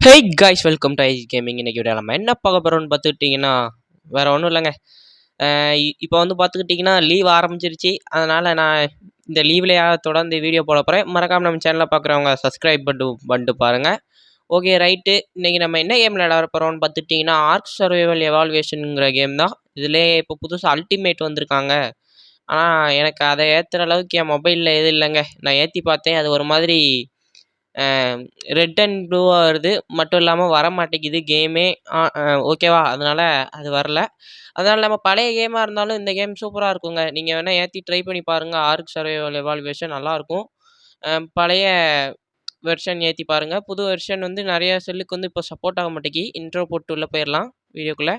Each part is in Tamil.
Hey guys, welcome to IG gaming. இன்னைக்கு வீடியோ நம்ம என்ன பார்க்க போகிறோம்னு பார்த்துக்கிட்டிங்கன்னா வேறு ஒன்றும் இல்லைங்க. இப்போ வந்து பார்த்துக்கிட்டிங்கன்னா லீவ் ஆரம்பிச்சிருச்சு. அதனால் நான் இந்த லீவ்லேயே தொடர்ந்து வீடியோ போட போகிறேன். மறக்காமல் நம்ம சேனலில் பார்க்குறவங்க சப்ஸ்கிரைப் பண்ணிட்டு பாருங்கள். Okay right. இன்றைக்கி நம்ம என்ன கேம் விளையாட போகிறோம்னு பார்த்துக்கிட்டிங்கன்னா ஆர்க் சர்வைவல் எவால்வேஷனுங்கிற கேம் தான். இதிலே இப்போ புதுசாக அல்டிமேட் வந்திருக்காங்க. ஆனால் எனக்கு அதை ஏற்றுற அளவுக்கு என் மொபைலில் எதுவும் இல்லைங்க. நான் ஏற்றி பார்த்தேன், அது ஒரு மாதிரி ரெட் அண்ட் ப்ளூவாக வருது. மட்டும் இல்லாமல் வரமாட்டேங்குது கேமே. ஓகேவா, அதனால் அது வரல. அதனால் நம்ம பழைய கேமாக இருந்தாலும் இந்த கேம் சூப்பராக இருக்குங்க. நீங்கள் வேணால் ஏற்றி ட்ரை பண்ணி பாருங்கள். ஆர்க் சர்வைவல் எவால்வேஷன் நல்லாயிருக்கும். பழைய வெர்ஷன் ஏற்றி பாருங்கள். புது வெர்ஷன் வந்து நிறைய செல்லுக்கு வந்து இப்போ சப்போர்ட் ஆக மாட்டேங்கி. இன்ட்ரோ போட்டு உள்ளே போயிடலாம் வீடியோக்குள்ளே.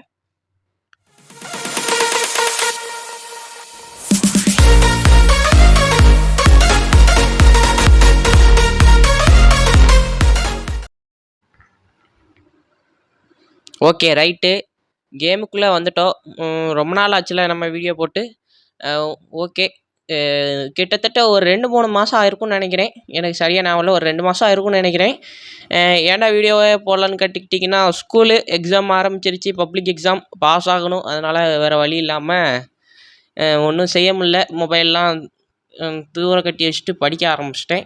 ஓகே ரைட்டு, கேமுக்குள்ளே வந்துட்டோம். ரொம்ப நாள் ஆச்சுல நம்ம வீடியோ போட்டு. ஓகே, கிட்டத்தட்ட ஒரு 2-3 மாதம் ஆயிருக்கும்னு நினைக்கிறேன். எனக்கு சரியாக ஞாபகம் இல்லை, ஒரு 2 மாதம் ஆயிருக்கும்னு நினைக்கிறேன். ஏன்டா வீடியோவே போடலான்னு கேட்டுக்கிட்டிங்கன்னா ஸ்கூலு எக்ஸாம் ஆரம்பிச்சிருச்சு. பப்ளிக் எக்ஸாம் பாஸ் ஆகணும். அதனால் வேறு வழி இல்லாமல் ஒன்றும் செய்ய முடில. மொபைல்லாம் தூரம் கட்டி வச்சுட்டு படிக்க ஆரம்பிச்சிட்டேன்.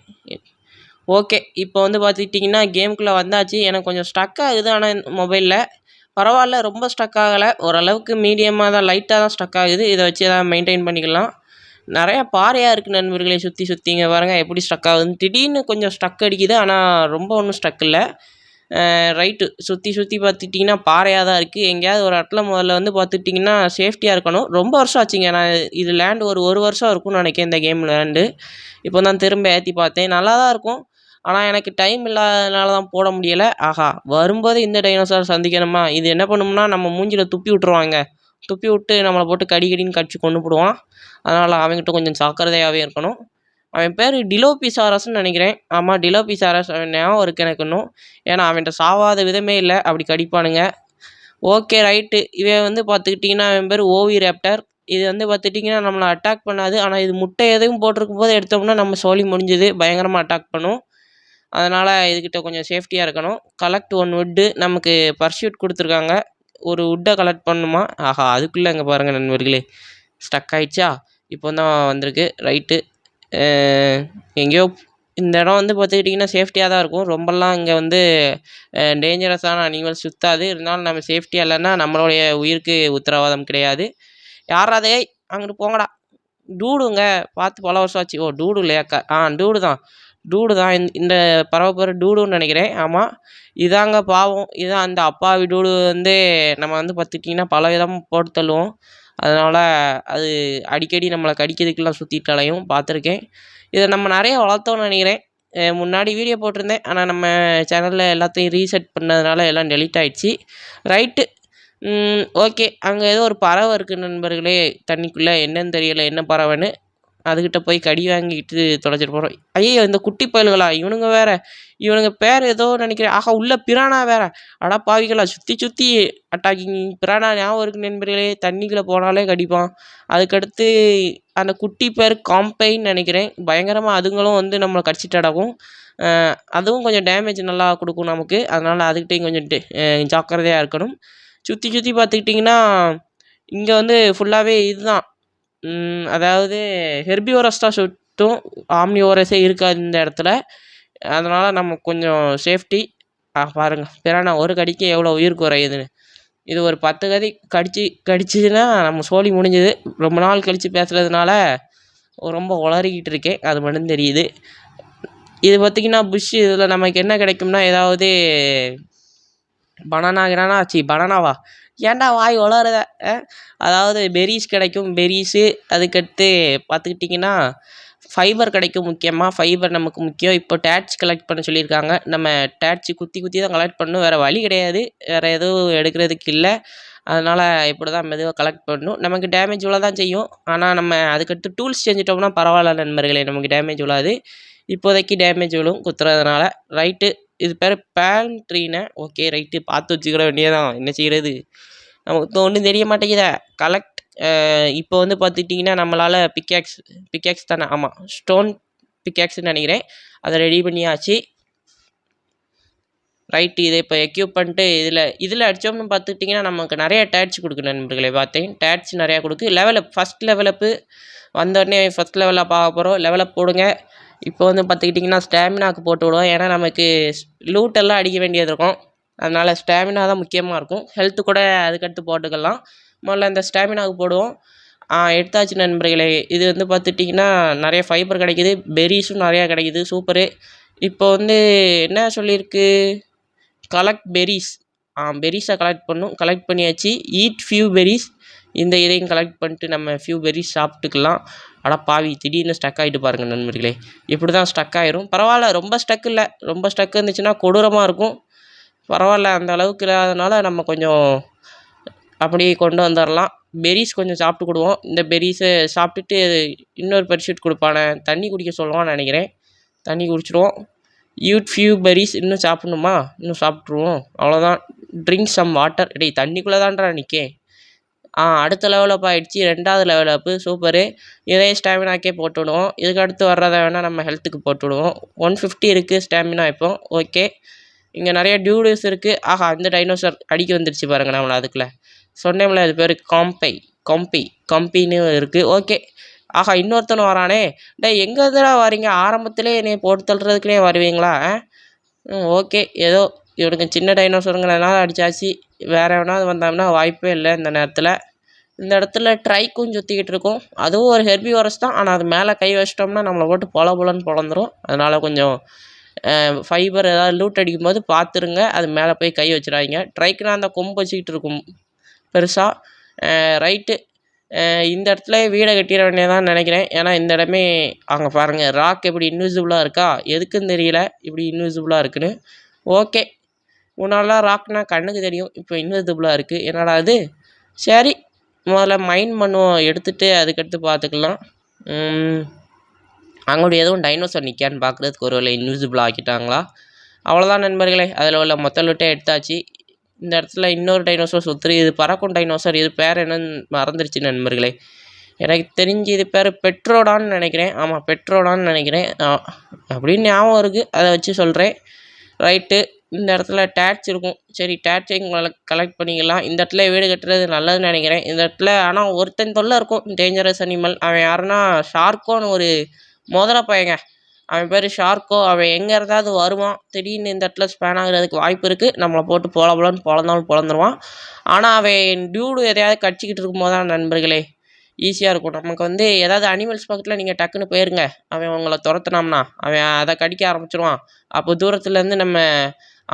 ஓகே, இப்போ வந்து பார்த்துக்கிட்டிங்கன்னா கேமுக்குள்ளே வந்தாச்சு. எனக்கு கொஞ்சம் ஸ்டக் ஆகுது. ஆனால் மொபைலில் பரவாயில்ல, ரொம்ப ஸ்டக் ஆகலை. ஓரளவுக்கு மீடியமாக தான், லைட்டாக தான் ஸ்டக் ஆகுது. இதை வச்சு எதாவது மெயின்டைன் பண்ணிக்கலாம். நிறையா பாறையாக இருக்குது நண்பர்களே. சுற்றி இங்கே பாருங்கள் எப்படி ஸ்டக் ஆகுதுன்னு. திடீர்னு கொஞ்சம் ஸ்டக் அடிக்குது, ஆனால் ரொம்ப ஒன்றும் ஸ்டக் இல்லை. ரைட்டு, சுற்றி பார்த்துக்கிட்டிங்கன்னா பாறையாக தான் இருக்குது. எங்கேயாவது ஒரு இடத்துல முதல்ல வந்து பார்த்துக்கிட்டிங்கன்னா சேஃப்டியாக இருக்கணும். ரொம்ப வருஷம் ஆச்சுங்க, நான் இது லேண்டு ஒரு வருஷம் இருக்கும்னு நினைக்கிறேன் இந்த கேம் லேண்டு. இப்போ தான் திரும்ப ஏற்றி பார்த்தேன். நல்லா தான் இருக்கும். ஆனால் எனக்கு டைம் இல்லாதனால தான் போட முடியலை. ஆஹா, வரும்போது இந்த டைனோசார் சந்திக்கணுமா? இது என்ன பண்ணும்னா நம்ம மூஞ்சில் துப்பி விட்ருவாங்க. துப்பி விட்டு நம்மளை போட்டு கடின்னு கடிச்சு கொண்டு போடுவான். அதனால் அவங்ககிட்ட கொஞ்சம் ஜாக்கிரதையாகவே இருக்கணும். அவன் பேர் டிலோபிசாரஸ்ன்னு நினைக்கிறேன். ஆமாம், டிலோபிசாரஸ் ஞாபகம் இருக்குது எனக்கு இன்னும். ஏன்னா அவன்கிட்ட சாவாத விதமே இல்லை, அப்படி கடிப்பானுங்க. ஓகே ரைட்டு, இவன் வந்து பார்த்துக்கிட்டிங்கன்னா அவன் பேர் ஓவி ரேப்டர். இது வந்து பார்த்துட்டிங்கன்னா நம்மளை அட்டாக் பண்ணாது. ஆனால் இது முட்டை எதுவும் போட்டிருக்கும் போது எடுத்தோம்னா நம்ம சோழி முடிஞ்சுது. பயங்கரமாக அட்டாக் பண்ணும். அதனால் இதுக்கிட்ட கொஞ்சம் சேஃப்டியாக இருக்கணும். Collect 1 wood. நமக்கு பர்சியூட் கொடுத்துருக்காங்க. ஒரு வுட்டை கலெக்ட் பண்ணணுமா? ஆஹா, அதுக்குள்ளே இங்கே பாருங்கள் நண்பர்களே, ஸ்டக் ஆகிடுச்சா? இப்போ தான் வந்திருக்கு. ரைட்டு, எங்கேயோ இந்த இடம் வந்து பார்த்துக்கிட்டிங்கன்னா சேஃப்டியாக தான் இருக்கும். ரொம்பலாம் இங்கே வந்து டேஞ்சரஸான அனிமல்ஸ் சுற்றாது. இருந்தாலும் நம்ம சேஃப்டியாக இல்லைன்னா நம்மளுடைய உயிருக்கு உத்தரவாதம் கிடையாது. யாராதே அங்கிட்டு போங்கடா. டூடுங்க, பார்த்து பல வருஷம் ஆச்சு. ஓ, டூடு இல்லையாக்கா? டூடு தான். இந்த பறவை பேர் டூடுன்னு நினைக்கிறேன். ஆமாம், இதாங்க பாவம். இதான் அந்த அப்பாவி டூடு வந்து நம்ம வந்து பார்த்துக்கிட்டிங்கன்னா பல விதமாக போட்டு தள்ளுவோம். அதனால் அது அடிக்கடி நம்மளை கடிக்கிறதுக்கெல்லாம் சுற்றிட்டு அலையும். பார்த்துருக்கேன். இதை நம்ம நிறைய வளர்த்தோன்னு நினைக்கிறேன். முன்னாடி வீடியோ போட்டிருந்தேன், ஆனால் நம்ம சேனலில் எல்லாத்தையும் ரீசெட் பண்ணதுனால எல்லாம் டெலீட் ஆகிடுச்சு. Right, okay. அங்கே ஏதோ ஒரு பறவை இருக்குது நண்பர்களே, தண்ணிக்குள்ளே. என்னன்னு தெரியலை என்ன பறவைன்னு. அதுக்கிட்ட போய் கடி வாங்கிட்டு தொலைச்சிட்டு போகிறோம். ஐயோ, இந்த குட்டி பயல்களா இவனுங்க பேர் ஏதோ நினைக்கிறேன். ஆஹா, உள்ள பிரானா வேற. அடா பாவிகளா, சுற்றி அட்டாக்கிங் பிரானா ஞாபகம் இருக்கு நண்பர்களே. தண்ணிக்குள்ளே போனாலே கடிப்பான். அதுக்கடுத்து அந்த குட்டி பேர் காம்பைன்னு நினைக்கிறேன். பயங்கரமாக அதுங்களும் வந்து நம்மளை கடிச்சிட்டு அடக்கும். அதுவும் கொஞ்சம் டேமேஜ் நல்லா கொடுக்கும் நமக்கு. அதனால் அதுக்கிட்டையும் கொஞ்சம் ஜாக்கிரதையாக இருக்கணும். சுற்றி பார்த்துக்கிட்டிங்கன்னா இங்கே வந்து ஃபுல்லாகவே இதுதான். அதாவது ஹெர்பிவோரஸ் தான் சுட்டும், ஆம்னிவோரஸே இருக்காது இந்த இடத்துல. அதனால் நம்ம கொஞ்சம் சேஃப்டி. பாருங்கள், பிரானா ஒரு கடிக்கு எவ்வளோ உயிர் குறையுதுன்னு. இது ஒரு 10 கடி கடிச்சிதுன்னா நம்ம சோழி முடிஞ்சுது. ரொம்ப நாள் கழித்து பேசுகிறதுனால ரொம்ப உளறிக்கிட்டு இருக்கேன், அது மட்டும் தெரியுது. இது பார்த்திங்கன்னா புஷ். இதில் நமக்கு என்ன கிடைக்கும்னா ஏதாவது பனானாவா? ஏன்டா வாய் வளருத? அதாவது பெரிஸ் கிடைக்கும். பெரிஸு, அதுக்கடுத்து பார்த்துக்கிட்டிங்கன்னா ஃபைபர் கிடைக்கும். முக்கியமாக ஃபைபர் நமக்கு முக்கியம். இப்போ டேட்ச் கலெக்ட் பண்ண சொல்லியிருக்காங்க. நம்ம டேட்ச்சு குத்தி தான் கலெக்ட் பண்ணணும். வேறு வழி கிடையாது. வேறு எதுவும் எடுக்கிறதுக்கு இல்லை. அதனால் இப்படி தான் மெதுவாக கலெக்ட் பண்ணணும். நமக்கு டேமேஜ் இவ்வளோ தான் செய்யும். ஆனால் நம்ம அதுக்கடுத்து டூல்ஸ் செஞ்சிட்டோம்னா பரவாயில்ல நண்பர்களே, நமக்கு டேமேஜ் விழாது. இப்போதைக்கு டேமேஜ் விழும் குத்துறதுனால. ரைட்டு, இது பேர் பேல்ட்ரீனை. ஓகே ரைட்டு, பார்த்து வச்சுக்கிற வேண்டியதான். என்ன செய்கிறது, நமக்கு ஒன்றும் தெரிய மாட்டேங்குதா. கலெக்ட். இப்போ வந்து பார்த்துட்டிங்கன்னா நம்மளால் பிக்கேக்ஸ் தானே? ஆமாம், ஸ்டோன் பிக்கேக்ஸ்ன்னு நினைக்கிறேன். அதை ரெடி பண்ணியாச்சு. ரைட்டு இதை இப்போ எக்யூப் பண்ணிட்டு இதில் அடித்தோம்னு பார்த்துக்கிட்டிங்கன்னா நமக்கு நிறைய டேட்ச் கொடுக்கு நண்பர்களே. பார்த்தேன் டேட்ச் நிறையா கொடுக்கு. லெவலப் ஃபஸ்ட் லெவலப்பு வந்தோடனே ஃபஸ்ட் லெவலாக பார்க்க போகிறோம். லெவலப் போடுங்க. இப்போ வந்து பார்த்துக்கிட்டிங்கன்னா ஸ்டாமினாக்கு போட்டு விடுவோம். ஏன்னா நமக்கு லூட்டெல்லாம் அடிக்க வேண்டியது இருக்கும். அதனால் ஸ்டாமினா தான் முக்கியமாக இருக்கும். ஹெல்த்து கூட அதுக்கடுத்து போட்டுக்கலாம். முதல்ல இந்த ஸ்டாமினாவுக்கு போடுவோம். எடுத்தாச்சு நண்பர்களே. இது வந்து பார்த்துட்டிங்கன்னா நிறைய ஃபைபர் கிடைக்கிது. பெரிஸும் நிறையா கிடைக்கிது. சூப்பரு. இப்போ வந்து என்ன சொல்லியிருக்கு, கலெக்ட் பெரிஸ். பெரிஸை கலெக்ட் பண்ணும். கலெக்ட் பண்ணியாச்சு. Eat few berries. இதையும் கலெக்ட் பண்ணிட்டு நம்ம ஃபியூ பெரிஸ் சாப்பிட்டுக்கலாம். பாவி திடீர்னு ஸ்டக் ஆகிட்டு பாருங்கள் நண்பர்களே. இப்படி தான் ஸ்டக் ஆகிரும். பரவாயில்ல, ரொம்ப ஸ்டக் இல்லை. ரொம்ப ஸ்டக் இருந்துச்சுன்னா கொடூரமாக இருக்கும். பரவாயில்ல, அந்த அளவுக்கு இல்லாதனால நம்ம கொஞ்சம் அப்படியே கொண்டு வந்துடலாம். பெரிஸ் கொஞ்சம் சாப்பிட்டுக்கிடுவோம். இந்த பெரிஸை சாப்பிட்டுட்டு இன்னொரு பெர்ஷீட் கொடுப்பானே, தண்ணி குடிக்க சொல்லுவான்னு நினைக்கிறேன். தண்ணி குடிச்சிடுவோம். Eat few berries. இன்னும் சாப்பிட்ணுமா? இன்னும் சாப்பிட்ருவோம். அவ்வளோதான். Drink some water. தண்ணிக்குள்ளே தான்டா நிற்கேன். அடுத்த லெவலப் ஆகிடுச்சி. 2வது லெவலப்பு. சூப்பரு. இதே ஸ்டாமினாக்கே போட்டு விடுவோம். இதுக்கு அடுத்து வர்றதை வேணால் நம்ம ஹெல்த்துக்கு போட்டு விடுவோம். 150 இருக்குது ஸ்டாமினா இப்போ. ஓகே. இங்கே நிறைய டியூடஸ் இருக்குது. இந்த டைனோசர் அடிக்க வந்துடுச்சு பாருங்கள் நம்மளை. அதுக்குள்ளே சொன்னேம்ல, அது பேர் கம்பின்னு இருக்குது. ஓகே. இன்னொருத்தனும் வரானே. எங்கே எதுடா வரீங்க? ஆரம்பத்திலே என்னை போட்டு தள்ளுறதுக்குனே வருவீங்களா? ஓகே. ஏதோ இவனுக்கு சின்ன டைனோசருங்கிறதுனால அடித்தாச்சு. வேறு எவனாவது வந்தோம்னா வாய்ப்பே இல்லை இந்த நேரத்தில். இந்த இடத்துல ட்ரைக்கும் சுற்றிக்கிட்டு இருக்கும். அதுவும் ஒரு ஹெர்பி வாரஸ் தான். ஆனால் அது மேலே கை வச்சிட்டோம்னா நம்மளை போட்டு பொலன்னு பொழந்துரும். அதனால் கொஞ்சம் ஃபைபர் ஏதாவது லூட் அடிக்கும்போது பார்த்துருங்க. அது மேலே போய் கை வச்சிடாதீங்க. ட்ரைக்குனா அந்த கொம்பு வச்சுக்கிட்டு இருக்கும் பெருசாக. ரைட்டு. இந்த இடத்துல வீடை கட்டிட வேண்டியதான்னு நினைக்கிறேன். ஏன்னா இந்த இடமே அங்கே பாருங்கள், ராக் எப்படி இன்விசிபிளாக இருக்கா, எதுக்குன்னு தெரியல இப்படி இன்விசிபிளாக இருக்குன்னு. ஓகே. முன்னாடிலாம் ராக்னா கண்ணுக்கு தெரியும். இப்போ இன்விசிபிளாக இருக்குது. என்னடா அது? சரி, முதல்ல மைண்ட் பண்ணுவோம். எடுத்துகிட்டு அதுக்கடுத்து பார்த்துக்கலாம். அங்கோட எதுவும் டைனோசர் நிற்கான்னு பார்க்குறதுக்கு ஒரு வேளை இன்விசிபிள் ஆக்கிட்டாங்களா? அவ்வளோதான் நண்பர்களே. அதில் உள்ள மொத்த லூட்டே எடுத்தாச்சு. இந்த இடத்துல இன்னொரு டைனோசர் சுற்றுரு. இது பறக்கும் டைனோசர். இது பேர் என்னன்னு மறந்துருச்சு நண்பர்களே. எனக்கு தெரிஞ்சு இது பேர் பெட்ரோடான்னு நினைக்கிறேன். ஆமாம், பெட்ரோடான்னு நினைக்கிறேன். அப்படின்னு ஞாபகம் இருக்குது. அதை வச்சு சொல்கிறேன். ரைட்டு. இந்த இடத்துல டேட்ச் இருக்கும். சரி, டேட்சையும் கலெக்ட் பண்ணிக்கலாம். இந்த இடத்துல வீடு கட்டுறது நல்லதுன்னு நினைக்கிறேன். இந்த இடத்துல ஆனால் ஒருத்தன் தொல்லை இருக்கும், டேஞ்சரஸ் அனிமல். அவன் யாருன்னா ஷார்க்கோன்னு ஒரு முதல பையங்க. அவன் பேர் ஷார்க்கோ. அவன் எங்கே இருந்தாவது வருவான். திடீர்னு இந்த இடத்துல ஸ்பேன் ஆகிறதுக்கு வாய்ப்பு இருக்குது. நம்மளை போட்டு பொலன்னு பொழந்துருவான். ஆனால் அவன் டியூடு எதையாவது கடிச்சிக்கிட்டு இருக்கும்போது தான் நண்பர்களே ஈஸியாக இருக்கும். நமக்கு வந்து ஏதாவது அனிமல்ஸ் பக்கத்தில் நீங்கள் டக்குன்னு போயிருங்க. அவன் உங்களை துரத்துனாம்னா அவன் அதை கடிக்க ஆரம்பிச்சிடுவான். அப்போ தூரத்துலேருந்து நம்ம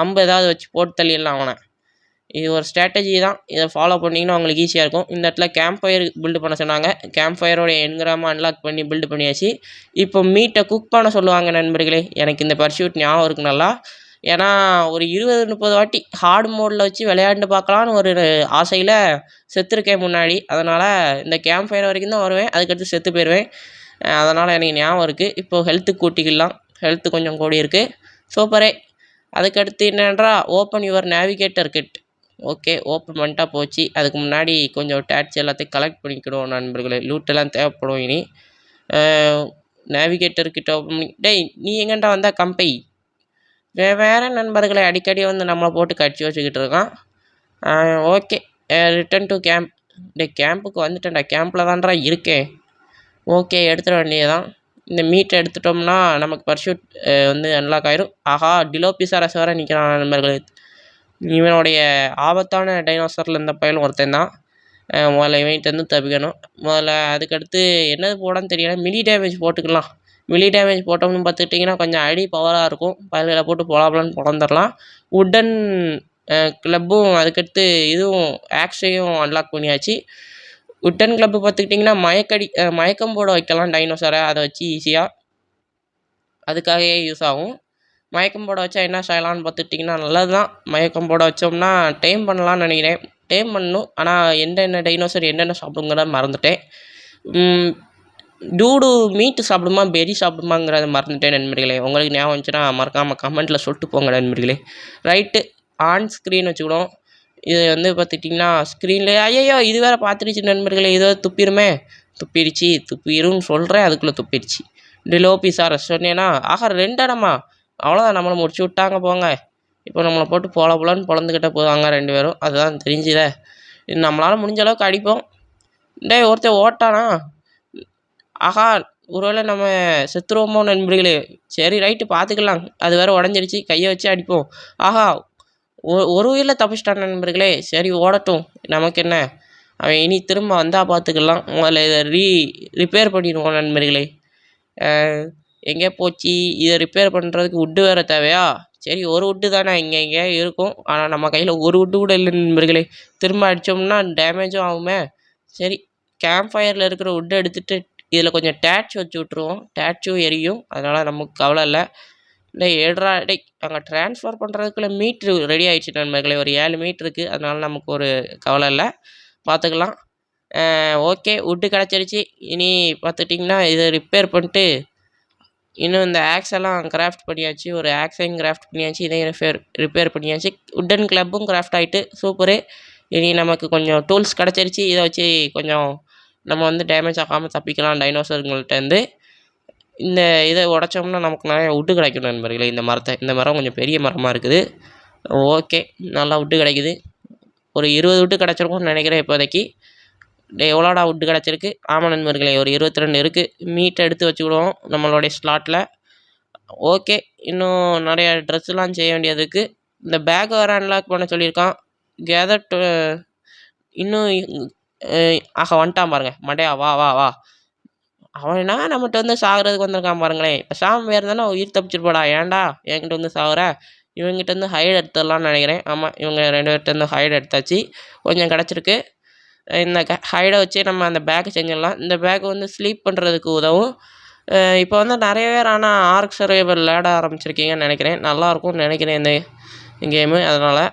அம்பு ஏதாவது வச்சு போட்டு தள்ளிடலாம் அவனை. இது ஒரு ஸ்ட்ராட்டஜி தான். இதை ஃபாலோ பண்ணிங்கன்னா உங்களுக்கு ஈஸியாக இருக்கும். இந்த இடத்துல கேம்ப் ஃபயர் பில்டு பண்ண சொன்னாங்க. கேம்ப் ஃபயரோட என்கிராம அன்லாக் பண்ணி பில்டு பண்ணியாச்சு. இப்போ மீட்டை குக் பண்ண சொல்லுவாங்க நண்பர்களே. எனக்கு இந்த பர்ஷூட் ஞாபகம் இருக்குது நல்லா. ஏன்னா ஒரு 20-30 வாட்டி ஹார்ட் மோடில் வச்சு விளையாண்டு பார்க்கலான்னு ஒரு ஆசையில் செத்துருக்கேன் முன்னாடி. அதனால் இந்த கேம்ப் ஃபயர் வரைக்கும் தான் வருவேன். அதுக்கடுத்து செத்து போயிடுவேன். அதனால் எனக்கு ஞாபகம் இருக்குது. இப்போது ஹெல்த்து கூட்டிக்கலாம். ஹெல்த்து கொஞ்சம் கூடி இருக்குது. சூப்பரே. அதுக்கடுத்து என்னன்றா, open your navigator kit. Okay, open பண்ணிட்டா போச்சு. அதுக்கு முன்னாடி கொஞ்சம் டேட்ச் எல்லாத்தையும் கலெக்ட் பண்ணிக்கிடுவோம் நண்பர்களே. லூட்டெல்லாம் தேவைப்படும் இனி. நேவிகேட்டர் கிட்ட ஓப்பன் பண்ணி நீ எங்கேண்டா வந்தால் கம்பை வேறு நண்பர்களை அடிக்கடி வந்து நம்மளை போட்டு கடிச்சு வச்சுக்கிட்டு இருக்கான். Okay, return to camp. கேம்புக்கு வந்துட்டேன்டா. கேம்பில் தான்டா இருக்கேன். ஓகே, எடுத்துட வேண்டியதான். இந்த மீட்டை எடுத்துட்டோம்னா நமக்கு பர்ஷூட் வந்து அன்லாக் ஆயிரும். டிலோபிசாரஸ் வேறு நிற்கிறான் நண்பர்கள். இவனுடைய ஆபத்தான டைனோசரில் இந்த பயலும் ஒருத்தன் தான். முதல்ல இவன்கிட்டருந்து தப்பிக்கணும். முதல்ல அதுக்கடுத்து என்னது போடான்னு தெரியல. மிலி டேமேஜ் போட்டுக்கலாம். மிலி டேமேஜ் போட்டோம்னு பார்த்துக்கிட்டிங்கன்னா கொஞ்சம் அடி பவராக இருக்கும். பயல்களை போட்டு பொலாபலன்னு பொழந்துடலாம். உட்டன் கிளப்பும் அதுக்கடுத்து இதுவும் ஆக்ஸையும் அன்லாக் பண்ணியாச்சு. உட்டன் கிளப்பு பார்த்துக்கிட்டிங்கன்னா மயக்கம் போட வைக்கலாம் டைனோசரை. அதை வச்சு ஈஸியாக அதுக்காகவே யூஸ் ஆகும். மயக்கம் போட வச்சா என்ன செய்யலான்னு பார்த்துட்டிங்கன்னா நல்லது தான். மயக்கம் போட வச்சோம்னா டைம் பண்ணலான்னு நினைக்கிறேன். டைம் பண்ணணும். ஆனால் என்னென்ன டைனோசர் என்னென்ன சாப்பிடுங்கிறத மறந்துட்டேன். டூடு மீட்டு சாப்பிடுமா பெரி சாப்பிடுமாங்கிறத மறந்துட்டேன் நண்பர்களே. உங்களுக்கு ஞாபகம் வந்துச்சுன்னா மறக்காமல் கமெண்ட்டில் சொல்லிட்டு போங்க நண்பர்களே. ரைட்டு. ஆன் ஸ்க்ரீன் வச்சுக்கிடும். இது வந்து பார்த்துட்டிங்கன்னா ஸ்க்ரீனில் ஐயோ இது வேறு பார்த்துருச்சு நண்பர்களே. இது துப்பிருன்னு சொல்கிறேன், அதுக்குள்ளே துப்பிடுச்சு. டிலோபிசாரஸ் சொன்னேன்னா 2 இடமா? அவ்வளோதான், நம்மளை முடிச்சு விட்டாங்க போங்க. இப்போ நம்மளை போட்டு போலன்னு பொழந்துக்கிட்ட போவாங்க 2 பேரும். அதுதான் தெரிஞ்சுதே. இது நம்மளால் முடிஞ்ச அளவுக்கு அடிப்போம். டேய் ஒருத்தன் ஓட்டானா? ஆஹா! ஒருவேளை நம்ம செத்துருவோமோ நண்பர்களே! சரி ரைட்டு பார்த்துக்கலாம். அது வேற உடஞ்சிருச்சு. கையை வச்சு அடிப்போம். ஆஹா! ஒரு உயிரில் தப்பிச்சிட்டான் நண்பர்களே! சரி ஓடட்டும். நமக்கு என்ன? அவன் இனி திரும்ப வந்தால் பார்த்துக்கலாம். முதல்ல இதை ரிப்பேர் பண்ணிடுவோம் நண்பர்களே. எங்கே போச்சு? இதை ரிப்பேர் பண்ணுறதுக்கு வுட்டு வேறு தேவையா? சரி ஒரு வுட்டு தானே எங்கேயா இருக்கும். ஆனால் நம்ம கையில் ஒரு வுட்டு கூட இல்லை நண்பர்களே. திரும்ப அடித்தோம்னா டேமேஜும் ஆகுமே. சரி கேம்ப் ஃபயரில் இருக்கிற வுட்டை எடுத்துகிட்டு இதில் கொஞ்சம் டேட்ச் வச்சு விட்ருவோம். டேட்சும் எரியும். அதனால் நமக்கு கவலை இல்லை. டேய் அங்கே ட்ரான்ஸ்ஃபர் பண்ணுறதுக்குள்ளே மீட்ரு ரெடி ஆகிடுச்சு நண்பர்களே. ஒரு 7 மீட்ருக்கு. அதனால் நமக்கு ஒரு கவலை இல்லை. பார்த்துக்கலாம். ஓகே வுட்டு கிடச்சிருச்சு. இனி பார்த்துட்டிங்கன்னா இதை ரிப்பேர் பண்ணிட்டு இன்னும் இந்த ஆக்ஸெல்லாம் கிராஃப்ட் பண்ணியாச்சு. ஒரு ஆக்ஸையும் கிராஃப்ட் பண்ணியாச்சு. இதையும் ரிப்பேர் பண்ணியாச்சு. வுட்டன் கிளப்பும் கிராஃப்ட் ஆகிட்டு சூப்பரு. இனி நமக்கு கொஞ்சம் டூல்ஸ் கிடச்சிருச்சு. இதை வச்சு கொஞ்சம் நம்ம வந்து டேமேஜ் ஆகாமல் தப்பிக்கலாம் டைனோசருங்கள்ட்டேருந்து. இந்த இதை உடச்சோம்னா நமக்கு நிறைய வுட்டு கிடைக்கும் நண்பர்களே. இந்த மரம் கொஞ்சம் பெரிய மரமாக இருக்குது. ஓகே நல்லா வுட்டு கிடைக்குது. ஒரு 20 வுட்டு கிடச்சிருக்கும்னு நினைக்கிறேன் இப்போதைக்கு. எவ்வளோடா வுட்டு கிடச்சிருக்கு? ஆமாம் நண்பர்களே ஒரு 22 இருக்குது. மீட்டை எடுத்து வச்சுக்கிடுவோம் நம்மளுடைய ஸ்லாட்டில். ஓகே இன்னும் நிறைய ட்ரெஸ்ஸுலாம் செய்ய வேண்டியது இருக்குது. இந்த பேக் வேறு அன்லாக் பண்ண சொல்லியிருக்கான். கேதர் இன்னும் வந்துட்டான் பாருங்க. மண்டையா வா வா வா. அவனா நம்மகிட்ட வந்து சாகிறதுக்கு வந்திருக்கான் பாருங்களேன். இப்போ சாமி வேறு தானே உயிர் தப்பிச்சிருப்பாடா. ஏன்டா என்கிட்ட வந்து சாகுற? இவங்ககிட்ட வந்து ஹைட் எடுத்துடலான்னு நினைக்கிறேன். ஆமாம் இவங்க 2 பேர்கிட்ட வந்து ஹைட் எடுத்தாச்சு. கொஞ்சம் கிடச்சிருக்கு. இந்த ஹைடை வச்சு நம்ம அந்த பேக்கு செஞ்சிடலாம். இந்த பேக் வந்து ஸ்லீப் பண்ணுறதுக்கு உதவும். இப்போ வந்து நிறைய பேர் ஆனால் ஆர்க் சர்வைவர் விளையாட ஆரம்பிச்சிருக்கீங்கன்னு நினைக்கிறேன். நல்லாயிருக்கும்னு நினைக்கிறேன் இந்த கேமு. அதனால்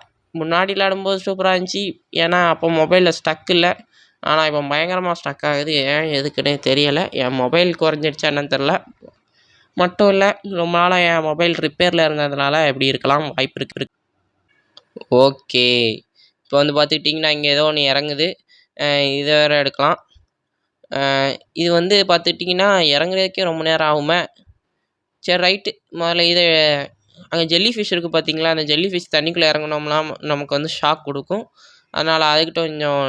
முன்னாடி விளையாடும்போது சூப்பராக இருந்துச்சு. ஏன்னா அப்போ மொபைலில் ஸ்டக் இல்லை. ஆனால் இப்போ பயங்கரமாக ஸ்டக் ஆகுது. ஏன் எதுக்குன்னே தெரியலை. என் மொபைல் குறைஞ்சிடுச்சா என்னன்னு தெரில. மட்டும் இல்லை ரொம்ப நாளாக என் மொபைல் ரிப்பேரில் இருந்ததுனால இப்படி இருக்கலாம் வாய்ப்பு இருக்குது. ஓகே இப்போ வந்து பார்த்துக்கிட்டிங்கன்னா இங்கே ஏதோ ஒன்று இறங்குது. இதை வேறு எடுக்கலாம். இது வந்து பார்த்துக்கிட்டிங்கன்னா இறங்குறதுக்கே ரொம்ப நேரம் ஆகுமே. சரி ரைட்டு முதல்ல இதை அங்கே ஜெல்லி ஃபிஷ் இருக்குது பார்த்தீங்களா? அந்த ஜெல்லி ஃபிஷ் தண்ணிக்குள்ளே இறங்கினோம்னா நமக்கு வந்து ஷாக் கொடுக்கும். அதனால் அதுக்கிட்ட கொஞ்சம்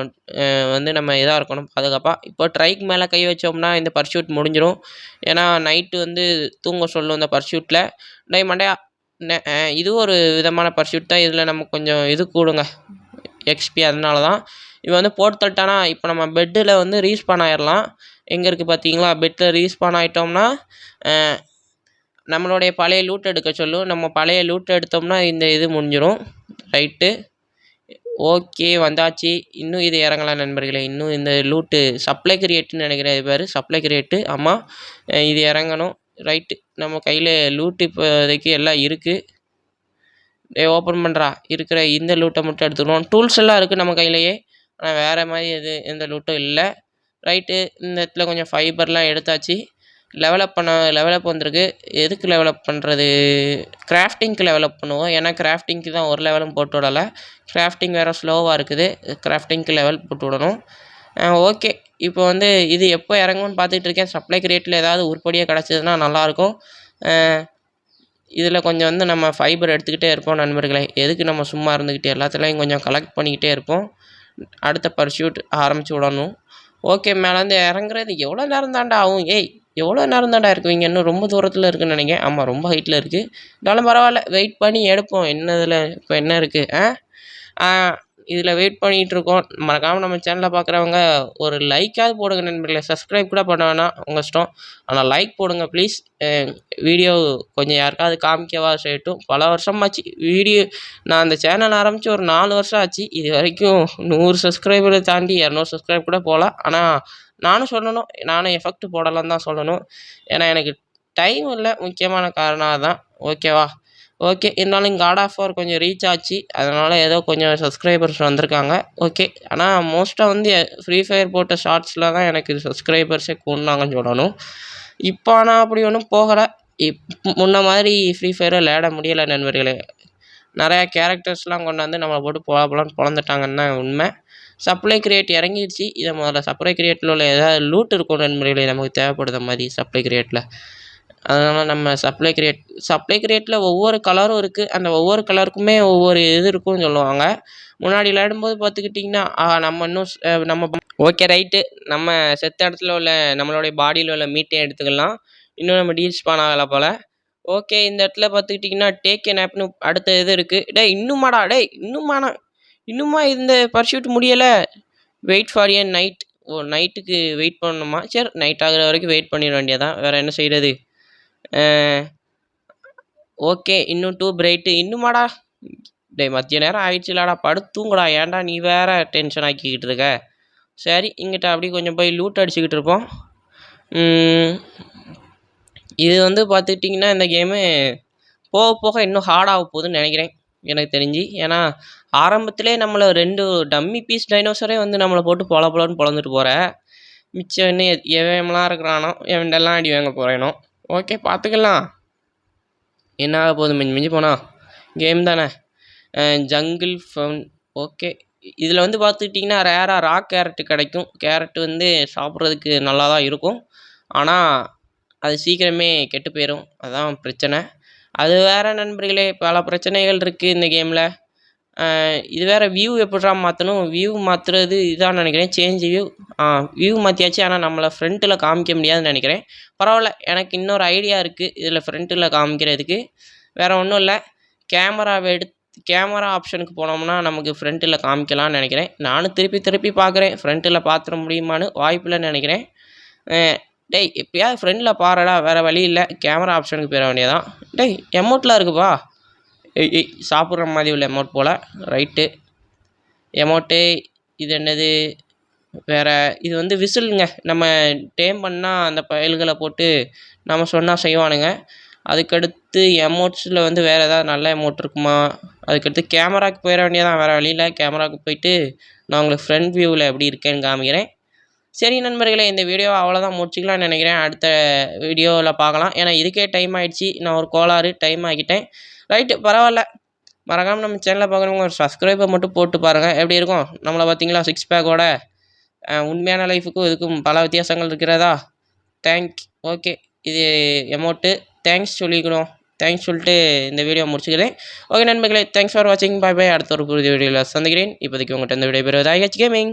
வந்து நம்ம இதாக இருக்கணும் பாதுகாப்பாக. இப்போ ட்ரைக்கு மேலே கை வச்சோம்னா இந்த பர்சூட் முடிஞ்சிடும். ஏன்னா நைட்டு வந்து தூங்க சொல்லும் இந்த பர்சூட்டில். டேய் மண்டையா இதுவும் ஒரு விதமான பர்சூட் தான். இதில் நமக்கு கொஞ்சம் இது கூடுங்க எக்ஸ்பி. அதனால தான் இவன் வந்து போட்டு தட்டானா இப்போ நம்ம பெட்டில் வந்து ரீஸ்பான் ஆகிடலாம். எங்கே இருக்குது பார்த்தீங்களா? பெட்டில் ரீஸ்பான் ஆகிட்டோம்னா நம்மளுடைய பழைய லூட் எடுக்க சொல்லும். நம்ம பழைய லூட் எடுத்தோம்னா இந்த இது முடிஞ்சிடும். ரைட்டு ஓகே வந்தாச்சு. இன்னும் இது இறங்கலாம் நண்பர்களே. இன்னும் இந்த லூட்டு சப்ளை கிரியேட்டுன்னு நினைக்கிறேன். இது பேர் சப்ளை கிரியேட்டு. ஆமாம் இது இறங்கணும். ரைட்டு நம்ம கையில் லூட்டு இப்போதைக்கு எல்லாம் இருக்குது. ஓப்பன் பண்ணுறா. இருக்கிற இந்த லூட்டை மட்டும் எடுத்துக்கணும். டூல்ஸ் எல்லாம் இருக்குது நம்ம கையிலையே. ஆனால் வேறு மாதிரி எந்த லூட்டும் இல்லை. ரைட்டு இந்த இடத்துல கொஞ்சம் ஃபைபர்லாம் எடுத்தாச்சு. லெவலப் வந்திருக்கு. எதுக்கு லெவலப் பண்ணுறது? கிராஃப்டிங்க்கு லெவலப் பண்ணுவோம். ஏன்னா கிராஃப்டிங்க்கு தான் ஒரு லெவலும் போட்டு விடலை. கிராஃப்டிங் வேறு ஸ்லோவாக இருக்குது. கிராஃப்டிங்க்கு லெவல் போட்டு விடணும். ஓகே இப்போ வந்து இது எப்போ இறங்கும்னு பார்த்துட்டு இருக்கேன். சப்ளை கிரியேட்டில் ஏதாவது உருப்படியாக கிடச்சிதுன்னா நல்லாயிருக்கும். இதில் கொஞ்சம் வந்து நம்ம ஃபைபர் எடுத்துக்கிட்டே இருப்போம் நண்பர்களே. எதுக்கு நம்ம சும்மா இருந்துக்கிட்டு எல்லாத்துலேயும் கொஞ்சம் கலெக்ட் பண்ணிக்கிட்டே இருப்போம். அடுத்த பர்சூட் ஆரம்பித்து விடணும். ஓகே மேலேருந்து இறங்குறது எவ்வளோ நேரம் தாண்டா ஆகும்? எவ்வளோ நேரம் தாண்டா இருக்குவீங்க? இன்னும் ரொம்ப தூரத்தில் இருக்குதுன்னு நினைக்கிறேன். ஆமாம் ரொம்ப ஹைட்டில் இருக்குது. இருந்தாலும் பரவாயில்ல வெயிட் பண்ணி எடுப்போம். இதில் இப்போ என்ன இருக்குது? இதில் வெயிட் பண்ணிகிட்ருக்கோம். மறக்காமல் நம்ம சேனலில் பார்க்குறவங்க ஒரு லைக்காவது போடுங்க நண்பர்களே. சப்ஸ்கிரைப் கூட பண்ண வேணாம் உங்கள் இஷ்டம். ஆனால் லைக் போடுங்க ப்ளீஸ். வீடியோ கொஞ்சம் யாருக்காவது காமிக்கவா செய்யட்டும். பல வருஷமாச்சு நான் அந்த சேனல் ஆரம்பித்து ஒரு 4 வருஷம் ஆச்சு. இது வரைக்கும் 100 சப்ஸ்கிரைபரை தாண்டி 200 சப்ஸ்கிரைப் கூட போகலாம். ஆனால் நானும் எஃபெக்ட் போடலான்னு தான் சொல்லணும். ஏன்னா எனக்கு டைம் இல்லை. முக்கியமான காரணம் அதுதான். ஓகேவா? ஓகே இருந்தாலும் காட் ஆஃப் வார் கொஞ்சம் ரீச் ஆச்சு. அதனால் ஏதோ கொஞ்சம் சப்ஸ்கிரைபர்ஸ் வந்திருக்காங்க. ஓகே ஆனால் மோஸ்ட்டாக வந்து ஃப்ரீ ஃபயர் போட்ட ஷார்ட்ஸில் தான் எனக்கு சப்ஸ்கிரைபர்ஸே கூடினாங்கன்னு சொல்லணும். இப்போ ஆனால் அப்படி ஒன்றும் போகலை. முன்ன மாதிரி ஃப்ரீ ஃபயரை விளையாட முடியலை நண்பர்களே. நிறையா கேரக்டர்ஸ்லாம் கொண்டாந்து நம்மளை போட்டு போகலான்னு பொழந்துட்டாங்கன்னு தான் உண்மை. சப்ளை கிரியேட் இறங்கிடுச்சு. இதை முதல்ல சப்ளை கிரியேட்டில் உள்ள ஏதாவது லூட் இருக்கும் நண்பர்களே நமக்கு தேவைப்படுற மாதிரி சப்ளை கிரியேட்டில். அதனால் நம்ம சப்ளை கிரியேட்டில் ஒவ்வொரு கலரும் இருக்குது. அந்த ஒவ்வொரு கலருக்குமே ஒவ்வொரு இது இருக்கும்னு சொல்லுவாங்க. முன்னாடி விளையாடும்போது பார்த்துக்கிட்டிங்கன்னா நம்ம இன்னும் நம்ம ஓகே ரைட்டு, நம்ம செத்த இடத்துல உள்ள நம்மளுடைய பாடியில் உள்ள மீட்டை எடுத்துக்கலாம். இன்னும் நம்ம டீஸ்பான் ஆகலை போல். ஓகே, இந்த இடத்துல பார்த்துக்கிட்டிங்கன்னா டேக் எ நேப்னு அடுத்த இது இருக்குது. இன்னுமா இந்த பர்சூட் முடியலை. Wait for a night. நைட்டுக்கு வெயிட் பண்ணணுமா? சரி, நைட் ஆகிற வரைக்கும் வெயிட் பண்ணிட வேண்டியதான், வேறு என்ன செய்கிறது. ஓகே, இன்னும் 2 பிரைட்டு. இன்னுமாடா? மதிய நேரம் ஆயிடுச்சுலாடா, படுத்து தூங்குடா. ஏன்டா நீ வேற டென்ஷன் ஆக்கிக்கிட்டு இருக்க? சரி, இங்கிட்ட அப்படியே கொஞ்சம் போய் லூட் அடிச்சுக்கிட்டு இருப்போம். இது வந்து பார்த்துக்கிட்டிங்கன்னா இந்த கேமு போக போக இன்னும் ஹார்டாக போகுதுன்னு நினைக்கிறேன் எனக்கு தெரிஞ்சு. ஏன்னா ஆரம்பத்திலே நம்மளை 2 டம்மி பீஸ் டைனோசரே வந்து நம்மளை போட்டு பொலன்னு பொழந்துட்டு போகிற. மிச்சம் இன்னும் எவன்லாம் இருக்கிறானோ எவன்டெல்லாம் அடி வாங்க போகிறேனோ. ஓகே, பார்த்துக்கலாம். என்ன ஆக போகுது மிஞ்சி போனால் கேம் தானே. Jungle found. ஓகே, இதில் வந்து பார்த்துக்கிட்டிங்கன்னா ரேராக ராக் கேரட்டு கிடைக்கும். கேரட்டு வந்து சாப்பிட்றதுக்கு நல்லா தான் இருக்கும். ஆனால் அது சீக்கிரமே கெட்டு போயிடும், அதுதான் பிரச்சனை. அது வேறு நண்பர்களே, பல பிரச்சனைகள் இருக்குது இந்த கேமில். இது வேறு வியூ எப்படிடா மாற்றணும்? வியூ மாற்றுறது இதான் நினைக்கிறேன், சேஞ்ச் வியூ மாற்றியாச்சு. ஆனால் நம்மளை ஃப்ரண்ட்டில் காமிக்க முடியாதுன்னு நினைக்கிறேன். பரவாயில்ல, எனக்கு இன்னொரு ஐடியா இருக்குது இதில் ஃப்ரண்ட்டில் காமிக்கிறதுக்கு. வேறு ஒன்றும் இல்லை, கேமரா ஆப்ஷனுக்கு போனோம்னா நமக்கு ஃப்ரண்ட்டில் காமிக்கலாம்னு நினைக்கிறேன். நானும் திருப்பி பார்க்குறேன் ஃப்ரண்ட்டில் பார்த்துட முடியுமான்னு. வாய்ப்பில்லைன்னு நினைக்கிறேன். எப்படியாவது ஃப்ரெண்டில் பாருடா, வேறு வழி இல்லை. கேமரா ஆப்ஷனுக்கு போயிட வேண்டியதான். எமௌண்ட்லாம் இருக்குப்பா. சாப்பிட்ற மாதிரி உள்ள எமௌண்ட் போல். Right, amount. இது என்னது வேறு? இது வந்து விசிலுங்க. நம்ம டேம் பண்ணால் அந்த பயல்களை போட்டு நம்ம சொன்னால் செய்வானுங்க. அதுக்கடுத்து எமௌண்ட்ஸில் வந்து வேறு ஏதாவது நல்ல எமௌண்ட் இருக்குமா? அதுக்கடுத்து கேமராவுக்கு போயிட வேண்டியதான், வேறு வழியில். கேமராவுக்கு போயிட்டு நான் உங்களுக்கு ஃப்ரண்ட் வியூவில் எப்படி இருக்கேன்னு காமிக்கிறேன். சரி நண்பர்களே, இந்த வீடியோவை அவ்வளோதான் முடிச்சிக்கலாம்னு நினைக்கிறேன். அடுத்த வீடியோவில் பார்க்கலாம். ஏன்னா இதுக்கே டைம் ஆகிடுச்சி, நான் ஒரு கோளாறு டைம் ஆகிட்டேன். ரைட்டு, பரவாயில்ல. மறக்காமல் நம்ம சேனலை பார்க்குறவங்க ஒரு சப்ஸ்கிரைபை மட்டும் போட்டு பாருங்கள், எப்படி இருக்கும் நம்மளை பார்த்தீங்களா 6 பேக்கோட. உண்மையான லைஃபுக்கும் இதுக்கும் பல வித்தியாசங்கள் இருக்கிறதா. ஓகே, இது எமௌண்ட்டு. தேங்க்ஸ் சொல்லிட்டு இந்த வீடியோ முடிச்சுக்கிறேன். ஓகே நண்பர்களே, தேங்க்ஸ் ஃபார் வாட்சிங். பாய். அடுத்த ஒரு புதிய வீடியோவில் சந்திக்கிறேன். இப்போதைக்கு உங்கள்கிட்ட இந்த வீடியோ பெறுவது IH Gaming.